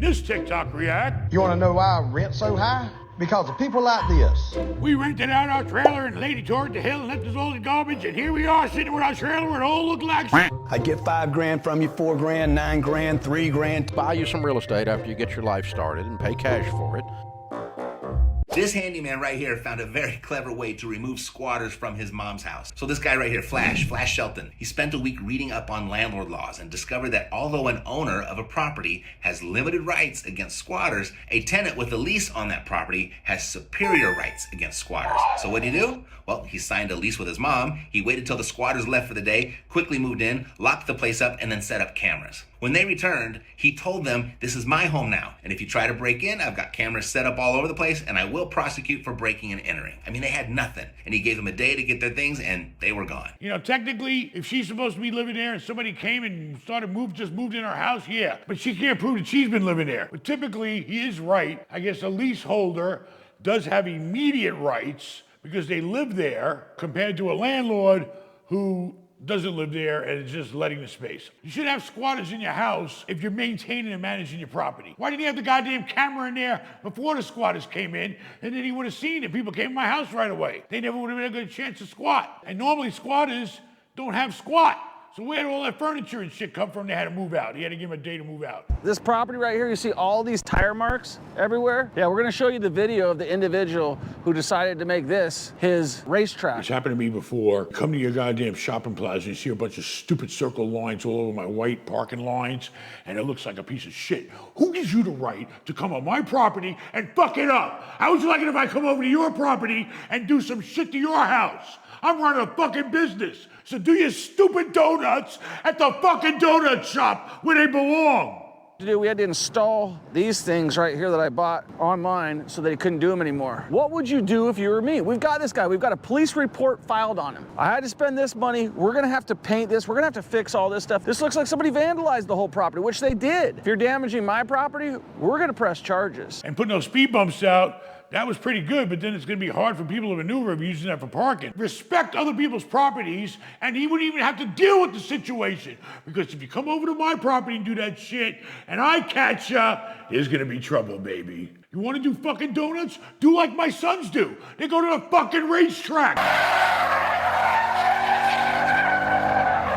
this TikTok react. You want to know why rent's so high? Because of people like this. We rented out our trailer and laid it toward the hill and left us all the garbage, and here we are sitting with our trailer and it all look like shit. I get $5,000 from you, $4,000, $9,000, $3,000. Buy you some real estate after you get your life started and pay cash for it. This handyman right here found a very clever way to remove squatters from his mom's house. So this guy right here, Flash Shelton, he spent a week reading up on landlord laws and discovered that although an owner of a property has limited rights against squatters, a tenant with a lease on that property has superior rights against squatters. So what did he do? Well, he signed a lease with his mom. He waited till the squatters left for the day, quickly moved in, locked the place up, and then set up cameras. When they returned, he told them, this is my home now, and if you try to break in, I've got cameras set up all over the place, and I will prosecute for breaking and entering. I mean, they had nothing, and he gave them a day to get their things, and they were gone. You know, technically, if she's supposed to be living there and somebody came and just moved in her house, yeah. But she can't prove that she's been living there. But typically, he is right. I guess a leaseholder does have immediate rights because they live there compared to a landlord who doesn't live there and is just letting the space. You should have squatters in your house if you're maintaining and managing your property. Why didn't you have the goddamn camera in there before the squatters came in, and then he would have seen it? People came to my house right away. They never would have had a good chance to squat. And normally squatters don't have squat. So where did all that furniture and shit come from? They had to move out. He had to give him a day to move out. This property right here, you see all these tire marks everywhere? Yeah, we're gonna show you the video of the individual who decided to make this his racetrack. It's happened to me before. Come to your goddamn shopping plaza, you see a bunch of stupid circle lines all over my white parking lines, and it looks like a piece of shit. Who gives you the right to come on my property and fuck it up? How would you like it if I come over to your property and do some shit to your house? I'm running a fucking business. So do your stupid donuts at the fucking donut shop where they belong. We had to install these things right here that I bought online so they couldn't do them anymore. What would you do if you were me? We've got this guy. We've got a police report filed on him. I had to spend this money. We're gonna have to paint this. We're gonna have to fix all this stuff. This looks like somebody vandalized the whole property, which they did. If you're damaging my property, we're gonna press charges. And putting those speed bumps out, that was pretty good, but then it's gonna be hard for people to maneuver if you're using that for parking. Respect other people's properties, and he wouldn't even have to deal with the situation. Because if you come over to my property and do that shit, and I catch ya, there's gonna be trouble, baby. You wanna do fucking donuts? Do like my sons do. They go to the fucking racetrack.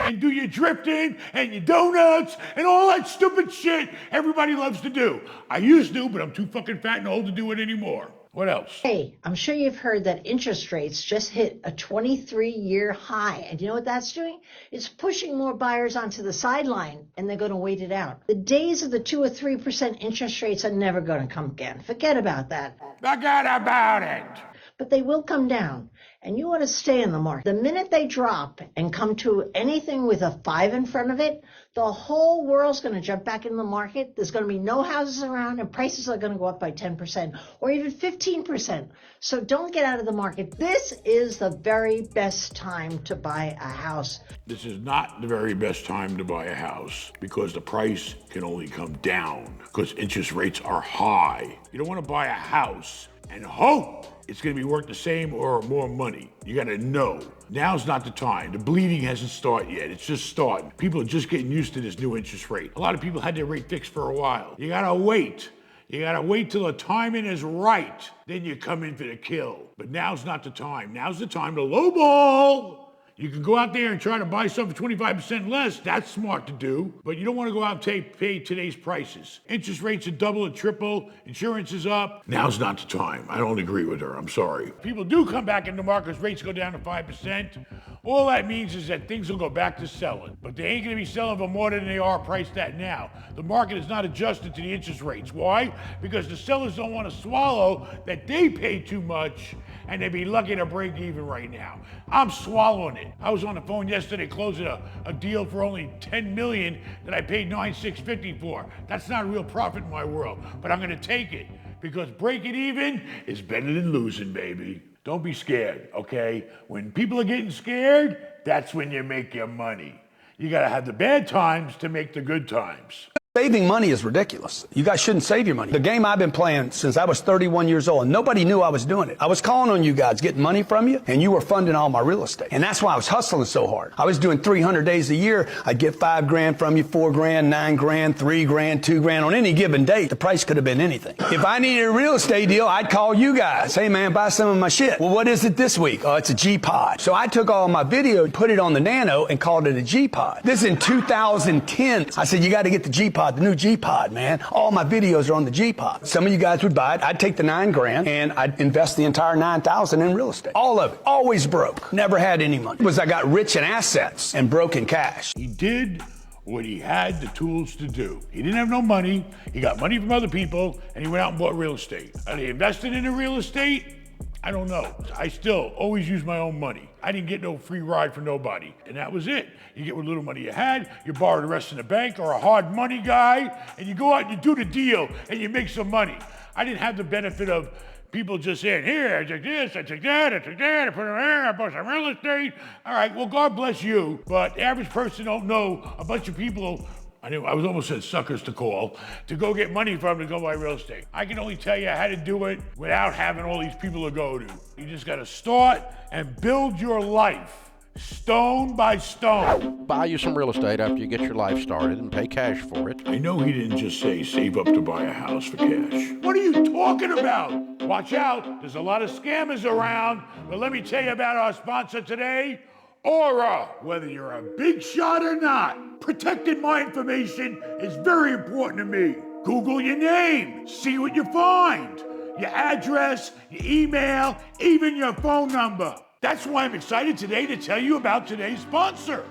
And do your drifting and your donuts and all that stupid shit everybody loves to do. I used to, but I'm too fucking fat and old to do it anymore. What else? Hey, I'm sure you've heard that interest rates just hit a 23-year high. And you know what that's doing? It's pushing more buyers onto the sideline, and they're going to wait it out. The days of the 2 or 3% interest rates are never going to come again. Forget about that. Forget about it. But they will come down, and you want to stay in the market. The minute they drop and come to anything with a 5 in front of it, the whole world's going to jump back in the market. There's going to be no houses around, and prices are going to go up by 10% or even 15%. So don't get out of the market. This is the very best time to buy a house. This is not the very best time to buy a house because the price can only come down because interest rates are high. You don't want to buy a house and hope it's gonna be worth the same or more money. You gotta know. Now's not the time. The bleeding hasn't started yet. It's just starting. People are just getting used to this new interest rate. A lot of people had their rate fixed for a while. You gotta wait. You gotta wait till the timing is right. Then you come in for the kill. But now's not the time. Now's the time to lowball. You can go out there and try to buy something for 25% less. That's smart to do. But you don't want to go out and pay today's prices. Interest rates are double and triple. Insurance is up. Now's not the time. I don't agree with her. I'm sorry. People do come back into the market. Rates go down to 5%. All that means is that things will go back to selling. But they ain't going to be selling for more than they are priced at now. The market is not adjusted to the interest rates. Why? Because the sellers don't want to swallow that they pay too much and they'd be lucky to break even right now. I'm swallowing it. I was on the phone yesterday closing a deal for only $10 million that I paid $9,650 for. That's not a real profit in my world, but I'm gonna take it because breaking even is better than losing, baby. Don't be scared, okay? When people are getting scared, that's when you make your money. You gotta have the bad times to make the good times. Saving money is ridiculous. You guys shouldn't save your money. The game I've been playing since I was 31 years old, and nobody knew I was doing it. I was calling on you guys, getting money from you, and you were funding all my real estate. And that's why I was hustling so hard. I was doing 300 days a year. I'd get 5 grand from you, 4 grand, 9 grand, 3 grand, 2 grand. On any given day, the price could have been anything. If I needed a real estate deal, I'd call you guys. Hey man, buy some of my shit. Well, what is it this week? Oh, it's a G-Pod. So I took all my video, put it on the Nano, and called it a G-Pod. This is in 2010. I said, you got to get the G-Pod, the new G-Pod, man. All my videos are on the G-Pod. Some of you guys would buy it. I'd take the 9 grand and I'd invest the entire 9,000 in real estate. All of it. Always broke. Never had any money. It was I got rich in assets and broke in cash. He did what he had the tools to do. He didn't have no money. He got money from other people and he went out and bought real estate. And he invested in the real estate? I don't know. I still always use my own money. I didn't get no free ride from nobody. And that was it. You get what little money you had, you borrow the rest in the bank or a hard money guy, and you go out and you do the deal and you make some money. I didn't have the benefit of people just saying, here, I took this, I took that, I took that, I put it here, I bought some real estate. All right, well, God bless you. But the average person don't know a bunch of people, I was almost said suckers to call, to go get money from to go buy real estate. I can only tell you how to do it without having all these people to go to. You just gotta start and build your life, stone by stone. Buy you some real estate after you get your life started and pay cash for it. I know he didn't just say save up to buy a house for cash. What are you talking about? Watch out, there's a lot of scammers around, but let me tell you about our sponsor today, Aura. Whether you're a big shot or not, protecting my information is very important to me. Google your name, see what you find. Your address, your email, even your phone number. That's why I'm excited today to tell you about today's sponsor,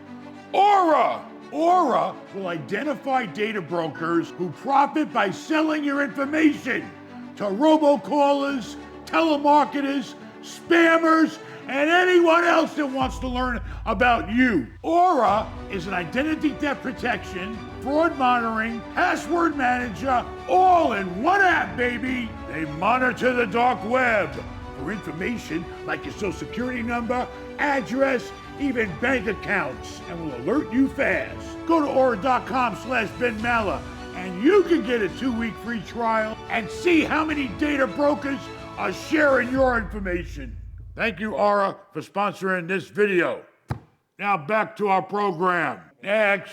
Aura. Aura will identify data brokers who profit by selling your information to robocallers, telemarketers, spammers, and anyone else that wants to learn about you. Aura is an identity theft protection, fraud monitoring, password manager, all in one app, baby. They monitor the dark web for information like your social security number, address, even bank accounts, and will alert you fast. Go to aura.com/Ben Mallah and you can get a 2-week free trial and see how many data brokers are sharing your information. Thank you, Aura, for sponsoring this video. Now back to our program. Next.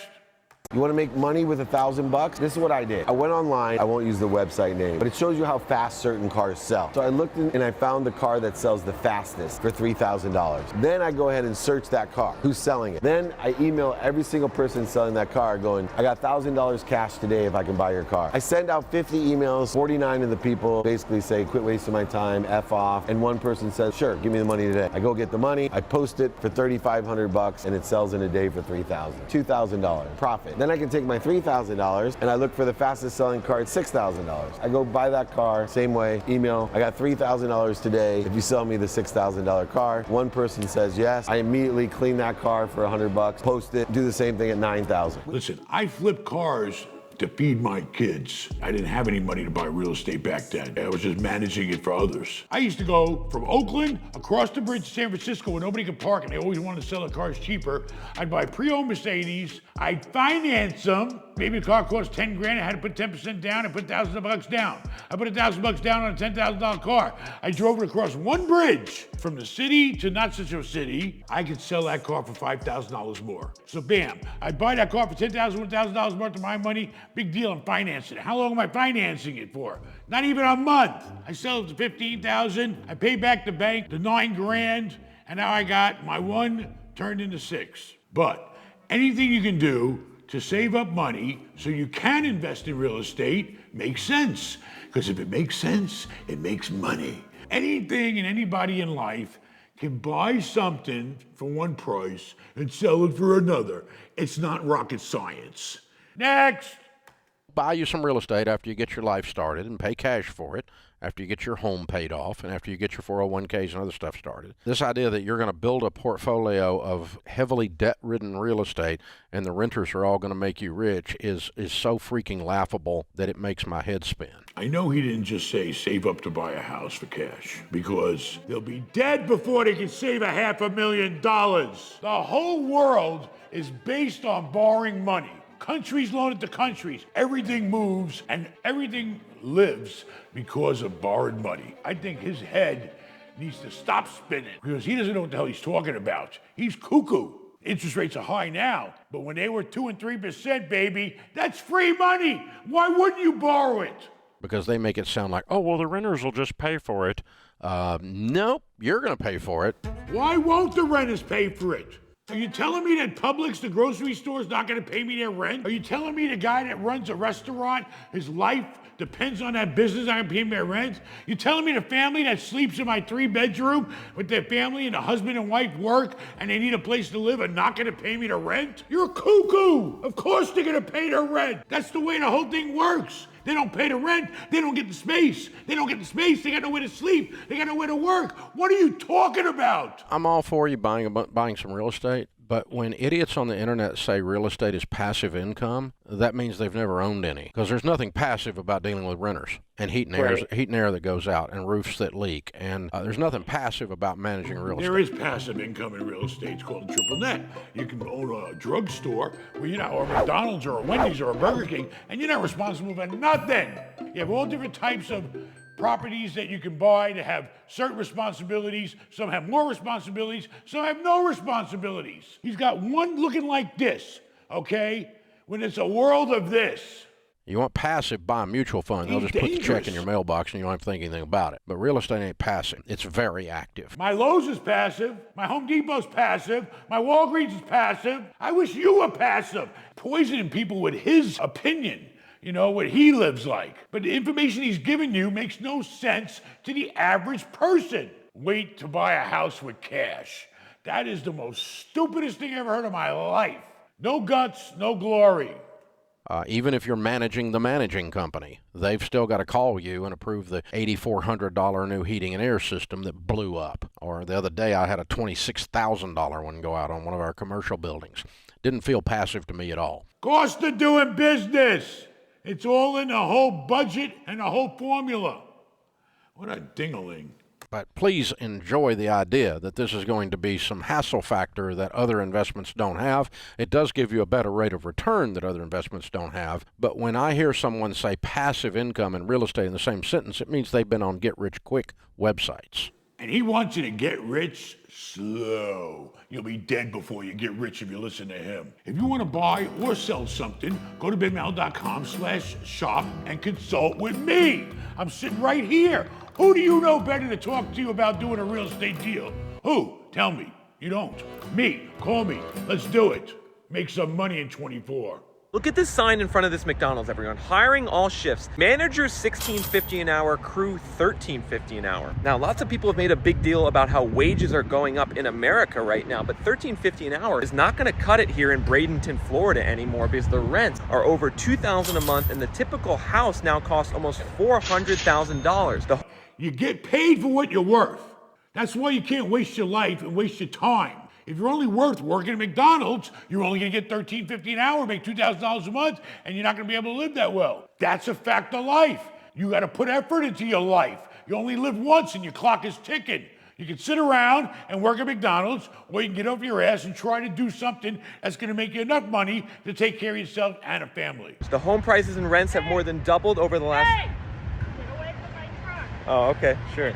You want to make money with $1,000? This is what I did. I went online, I won't use the website name, but it shows you how fast certain cars sell. So I looked and I found the car that sells the fastest for $3,000. Then I go ahead and search that car, who's selling it. Then I email every single person selling that car going, I got $1,000 cash today if I can buy your car. I send out 50 emails, 49 of the people basically say, quit wasting my time, F off. And one person says, sure, give me the money today. I go get the money, I post it for $3,500 and it sells in a day for $3,000. $2,000 profit. Then I can take my $3,000 and I look for the fastest selling car at $6,000. I go buy that car, same way, email, I got $3,000 today. If you sell me the $6,000 car, one person says yes. I immediately clean that car for $100, post it, do the same thing at $9,000. Listen, I flip cars to feed my kids. I didn't have any money to buy real estate back then. I was just managing it for others. I used to go from Oakland across the bridge to San Francisco where nobody could park and they always wanted to sell the cars cheaper. I'd buy pre-owned Mercedes, I'd finance them. Maybe the car cost 10 grand, I had to put 10% down and put $1,000 down. I put $1,000 down on a $10,000 car. I drove it across one bridge from the city to not such a city. I could sell that car for $5,000 more. So bam, I'd buy that car for $10,000, $1,000 worth of my money. Big deal, I'm financing it. How long am I financing it for? Not even a month. I sell it to $15,000. I pay back the bank the 9 grand, and now I got my 1 turned into 6. But anything you can do to save up money so you can invest in real estate makes sense. Because if it makes sense, it makes money. Anything and anybody in life can buy something for one price and sell it for another. It's not rocket science. Next. Buy you some real estate after you get your life started and pay cash for it, after you get your home paid off, and after you get your 401ks and other stuff started. This idea that you're going to build a portfolio of heavily debt-ridden real estate and the renters are all going to make you rich is so freaking laughable that it makes my head spin. I know he didn't just say save up to buy a house for cash, because they'll be dead before they can save $500,000. The whole world is based on borrowing money. Countries loan it to countries. Everything moves and everything lives because of borrowed money. I think his head needs to stop spinning because he doesn't know what the hell he's talking about. He's cuckoo. Interest rates are high now, but when they were 2 and 3%, baby, that's free money. Why wouldn't you borrow it? Because they make it sound like, oh, well, the renters will just pay for it. Nope, you're going to pay for it. Why won't the renters pay for it? Are you telling me that Publix, the grocery store, is not going to pay me their rent? Are you telling me the guy that runs a restaurant, his life depends on that business, not going to pay me their rent? You telling me the family that sleeps in my 3-bedroom with their family and the husband and wife work and they need a place to live are not going to pay me the rent? You're a cuckoo. Of course they're going to pay their rent. That's the way the whole thing works. They don't pay the rent, they don't get the space. They don't get the space, they got nowhere to sleep, they got nowhere to work. What are you talking about? I'm all for you buying some real estate, but when idiots on the internet say real estate is passive income, that means they've never owned any. Because there's nothing passive about dealing with renters and heat and air that goes out and roofs that leak. And there's nothing passive about managing real estate. There is passive income in real estate. It's called a triple net. You can own a drugstore or McDonald's or a Wendy's or a Burger King, and you're not responsible for nothing. You have all different types of properties that you can buy that have certain responsibilities. Some have more responsibilities, some have no responsibilities. He's got one looking like this, okay? When it's a world of this. You want passive, buy a mutual fund. They'll just put the check in your mailbox and you don't have to think anything about it. But real estate ain't passive. It's very active. My Lowe's is passive. My Home Depot's passive. My Walgreens is passive. I wish you were passive. Poisoning people with his opinion. You know, what he lives like. But the information he's giving you makes no sense to the average person. Wait to buy a house with cash. That is the most stupidest thing I ever heard in my life. No guts, no glory. Even if you're managing the managing company, they've still got to call you and approve the $8,400 new heating and air system that blew up. Or the other day I had a $26,000 one go out on one of our commercial buildings. Didn't feel passive to me at all. Cost of doing business. It's all in the whole budget and the whole formula. What a ding-a-ling. But please enjoy the idea that this is going to be some hassle factor that other investments don't have. It does give you a better rate of return that other investments don't have. But when I hear someone say passive income and real estate in the same sentence, it means they've been on get-rich-quick websites. And he wants you to get rich slow. You'll be dead before you get rich if you listen to him. If you want to buy or sell something, go to benmal.com/shop and consult with me. I'm sitting right here. Who do you know better to talk to you about doing a real estate deal? Who? Tell me. You don't. Me. Call me. Let's do it. Make some money in 24. Look at this sign in front of this McDonald's, everyone. Hiring all shifts. Managers $16.50 an hour, crew $13.50 an hour. Now, lots of people have made a big deal about how wages are going up in America right now, but $13.50 an hour is not gonna cut it here in Bradenton, Florida anymore because the rents are over $2,000 a month and the typical house now costs almost $400,000. You get paid for what you're worth. That's why you can't waste your life and waste your time. If you're only worth working at McDonald's, you're only gonna get $13.50 an hour, make $2,000 a month, and you're not gonna be able to live that well. That's a fact of life. You gotta put effort into your life. You only live once and your clock is ticking. You can sit around and work at McDonald's, or you can get off your ass and try to do something that's gonna make you enough money to take care of yourself and a family. The home prices and rents have more than doubled over the last... Get away from my truck. Oh, okay, sure.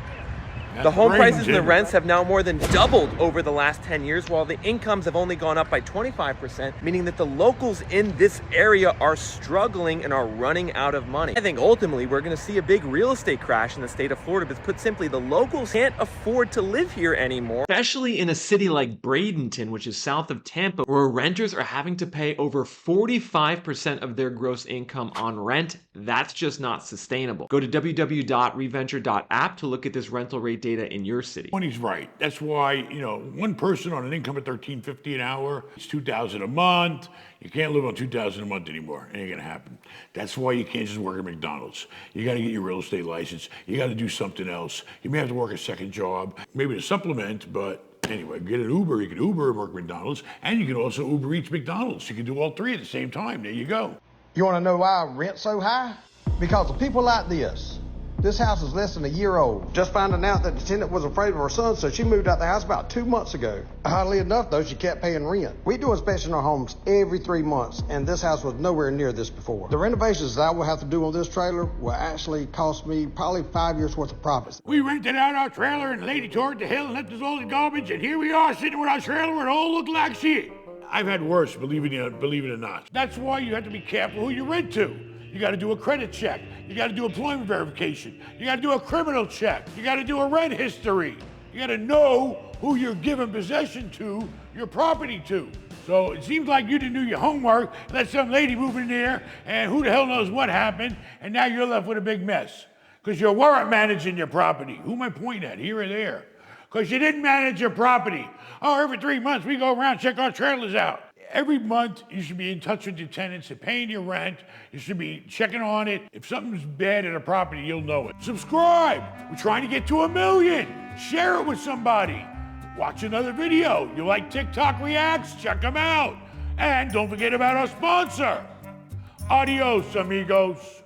That's The home Bradenton. prices and the rents have now more than doubled over the last 10 years, while the incomes have only gone up by 25%, meaning that the locals in this area are struggling and are running out of money. I think ultimately we're going to see a big real estate crash in the state of Florida, because put simply, the locals can't afford to live here anymore. Especially in a city like Bradenton, which is south of Tampa, where renters are having to pay over 45% of their gross income on rent. That's just not sustainable. Go to www.reventure.app to look at this rental rate data in your city. When he's right. That's why, one person on an income of $13.50 an hour, it's $2,000 a month. You can't live on $2,000 a month anymore. It ain't gonna happen. That's why you can't just work at McDonald's. You gotta get your real estate license. You gotta do something else. You may have to work a second job, maybe to supplement, but anyway, get an Uber. You can Uber and work at McDonald's, and you can also Uber Eats McDonald's. You can do all three at the same time. There you go. You want to know why rent's so high? Because of people like this. This house is less than a year old. Just finding out that the tenant was afraid of her son, so she moved out the house about 2 months ago. Oddly enough, though, she kept paying rent. We do inspection on our homes every 3 months, and this house was nowhere near this before. The renovations that I will have to do on this trailer will actually cost me probably 5 years worth of profits. We rented out our trailer and laid it toward the hill and left us all the garbage, and here we are sitting with our trailer and it all looked like shit. I've had worse, believe it or not. That's why you have to be careful who you rent to. You got to do a credit check. You got to do employment verification. You got to do a criminal check. You got to do a rent history. You got to know who you're giving possession to, your property to. So it seems like you didn't do your homework, let some lady move in there, and who the hell knows what happened, and now you're left with a big mess. Because you weren't managing your property. Who am I pointing at, here or there? Because you didn't manage your property. Oh, every 3 months we go around, check our trailers out. Every month you should be in touch with your tenants and paying your rent. You should be checking on it. If something's bad at a property, you'll know it. Subscribe. We're trying to get to 1 million. Share it with somebody. Watch another video. You like TikTok reacts? Check them out. And don't forget about our sponsor. Adios, amigos.